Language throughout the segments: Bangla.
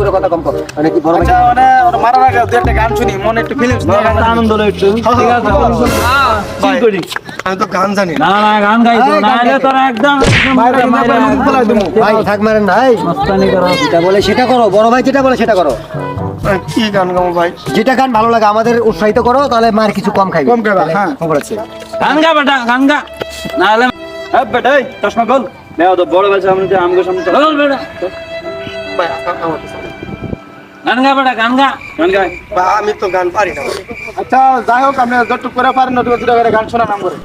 করে কথা কম কর মানে কি বড় ভাই আচ্ছা মানে ওর মারার আগে দুই একটা গান শুনি মনে একটু ফিলিংস নিয়ে আনন্দ হলো একটু ঠিক আছে চিল করি আমি তো গান জানি না না গান গাইতো না হলে তোরা একদম ভাই থাক মারেন নাই মস্তানি করো যেটা বলে সেটা করো বড় ভাই যেটা বলে সেটা করো কি গান গাবো ভাই যেটা গান ভালো লাগে আমাদের উৎসাহিত করো তাহলে মার কিছু কম খাইবে কম খাইবা, হ্যাঁ। খবর আছে গান গা বেটা গান গা না হলে বেটা এই চশমা খোল দেও তো বড় ভাই সামনে যে আমগো সামনে চল বেটা ভাই গান গা বেটা গান গা আমি তো গান পারি না আচ্ছা যাই হোক আপনি যতটুকু করে পারেন না দুটো করে গান শোনা নাম করে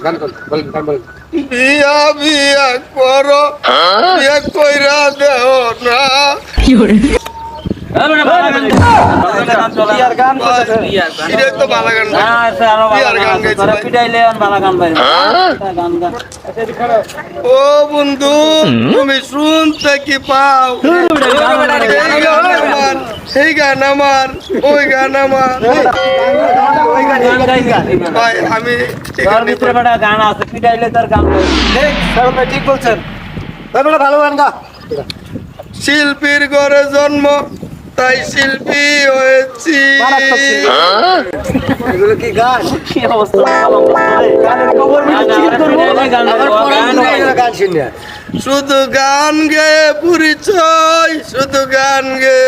গান কর বলেন গান বলেন বিয়া বিয়া করো বিয়া কইরা দেও না বিয়ার গান এটা তো ভালো গান না বিয়ার গান গাইছে ভাই। পিটাইলে বালা গান বাইরে গান গা ও বন্ধু তুমি শুনতে কি পাও এই গান আমার ওই গান আমার ভাই আমি তোর ভিতরে বেটা গান আছে পিটাইলে তোর গান ঠিক বলছেন ভালো গান গা শিল্পীর ঘরে জন্ম তাই শিল্পী হয়েছি এগুলো কি গান কি অবস্থা গানের খবর গান আবার পরে গান শুনে শুধু গান গেয়ে পরিচয় শুধু গান গেয়ে